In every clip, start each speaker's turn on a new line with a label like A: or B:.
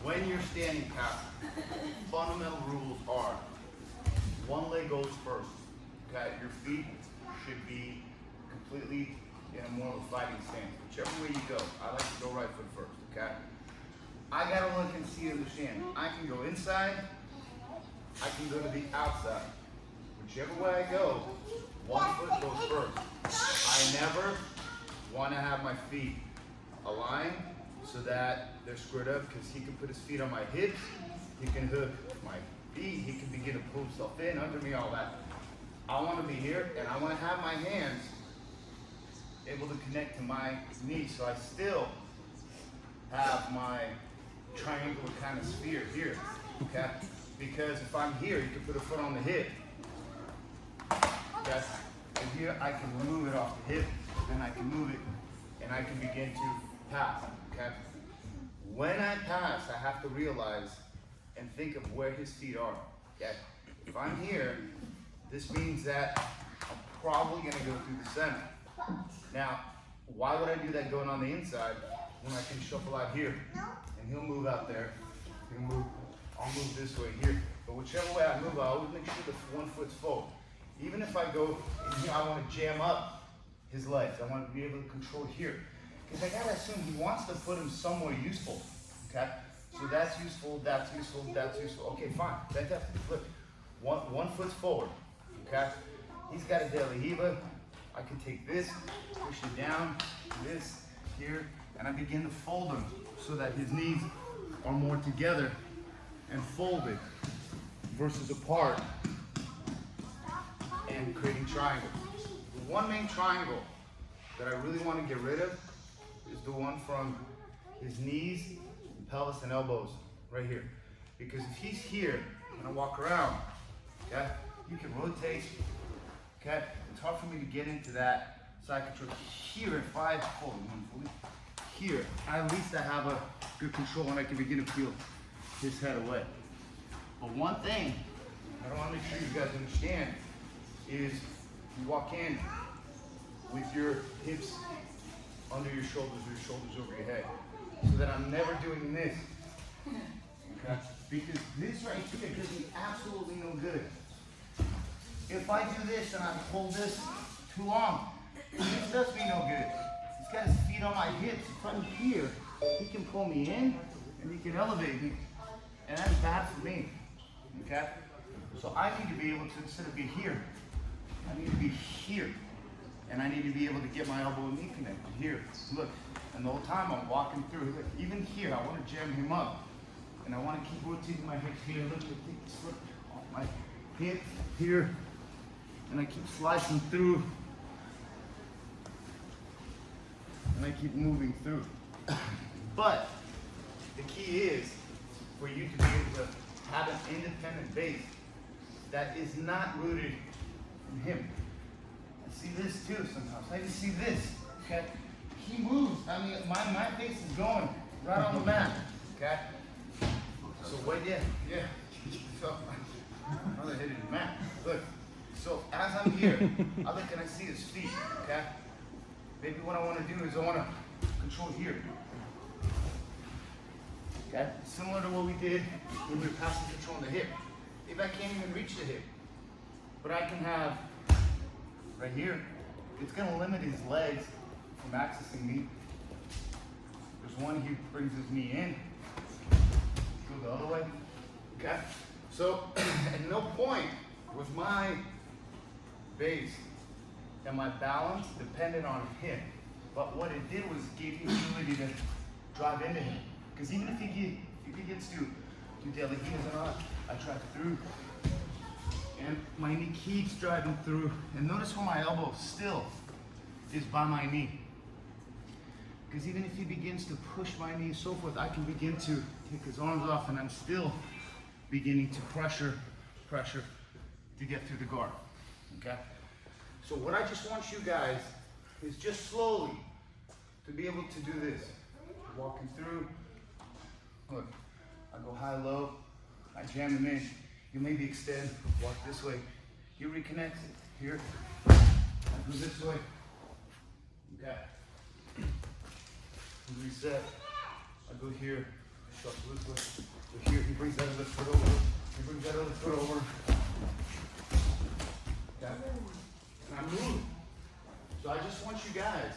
A: when you're standing passive, fundamental rules are one leg goes first. Okay, your feet should be completely in a more of a fighting stance. Whichever way you go, I like to go right foot first. Okay, I gotta look and see, understand. I can go inside, I can go to the outside. Whichever way I go, one foot goes first. I never want to have my feet aligned so that they're squared up, because he can put his feet on my hips, he can hook my feet, he can begin to pull himself in under me, all that. I want to be here, and I want to have my hands able to connect to my knees, so I still have my triangular kind of sphere here, okay? Because if I'm here, you can put a foot on the hip, okay? And here I can remove it off the hip, and I can move it, and I can begin to pass, okay? When I pass, I have to realize and think of where his feet are, okay? If I'm here, this means that I'm probably gonna go through the center. Now, why would I do that going on the inside when I can shuffle out here? And he'll move out there, I'll move this way here. But whichever way I move, I always make sure the one foot's forward. Even if I go in here, I want to jam up his legs. I want to be able to control here. Because I gotta assume he wants to put him somewhere useful, okay? So that's useful, that's useful, that's useful. Okay, fine, fantastic. Look, one foot's forward, okay? He's got a De La Riva. I can take this, push it down, this, here, and I begin to fold him so that his knees are more together and folded versus apart and creating triangles. The one main triangle that I really want to get rid of is the one from his knees, pelvis, and elbows right here. Because if he's here and I walk around, okay, you can rotate, okay? It's hard for me to get into that side control. Here, if I hold him fully, here, at least I have a good control and I can begin to peel his head away. But one thing I want to make sure you guys understand is you walk in with your hips under your shoulders over your head. So that I'm never doing this. Okay? Because this right here does me absolutely no good. If I do this and I hold this too long, this does me no good. He's got his feet on my hips. If I'm here, he can pull me in and he can elevate me. And that's bad for me. Okay? So I need to be able to, instead of be here, I need to be here. And I need to be able to get my elbow and knee connected here. Look, and the whole time I'm walking through, look, even here, I want to jam him up. And I want to keep rotating my hips here. Look, take this foot off my hip here. And I keep slicing through. And I keep moving through. But the key is for you to be able to have an independent base that is not rooted in him. I see this too sometimes. I even see this, okay? He moves. I mean, my face is going right on the mat, okay? So what, yeah. So, I'm gonna hit it in the mat. Look, so as I'm here, I look and I see his feet, okay? Maybe what I want to do is I want to control here. Okay? Similar to what we did when we were passing control on the hip. Maybe I can't even reach the hip. But I can have right here. It's going to limit his legs from accessing me. There's one, he brings his knee in. Go the other way. Okay? So, at no point was my base and my balance depended on him. But what it did was give me the ability to drive into him. Because even if he gets to De La Rivas and all, I drive through. And my knee keeps driving through. And notice how my elbow still is by my knee. Because even if he begins to push my knee and so forth, I can begin to take his arms off and I'm still beginning to pressure to get through the guard, okay? So what I just want you guys is just slowly to be able to do this. Walking through, look, I go high, low, I jam him in. You maybe extend, walk this way. He reconnects it, here, I go this way, okay. Reset, I go here, So here, he brings that other foot over. He brings that other foot over. Okay? And I'm moving. So I just want you guys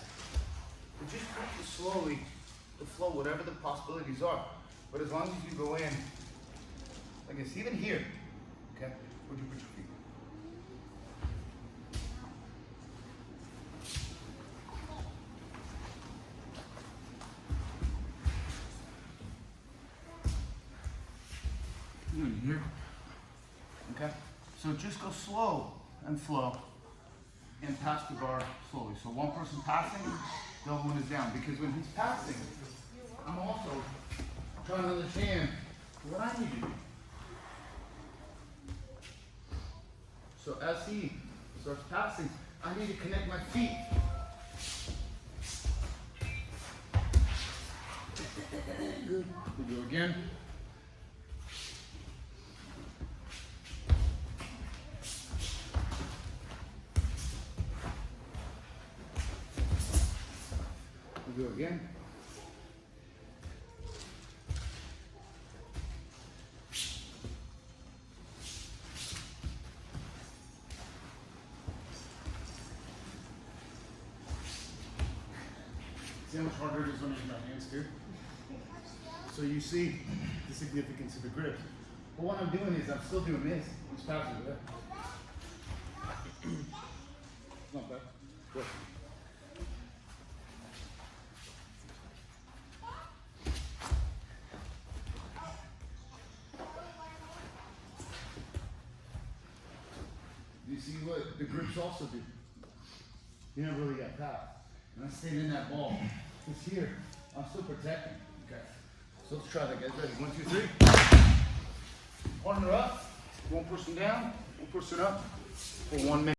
A: to just practice slowly to flow, whatever the possibilities are. But as long as you go in, like this, even here, okay? Where'd you put your feet? Here. Okay? So just go slow and flow and pass the bar slowly. So one person passing, the other one is down. Because when he's passing, I'm also trying to understand what I need to do. So as he starts passing, I need to connect my feet. Good. We do again. We do again. See how much harder it is when I use my hands too? So you see the significance of the grip. But what I'm doing is I'm still doing this. I'm just passing it. Not bad. Good. You see what the grips also do? You never really got power. And I stayed in that ball. Because here, I'm still protecting. Okay. So let's try that, guys. Ready? 1, 2, 3. Partner up. One person down. One person up. For 1 minute.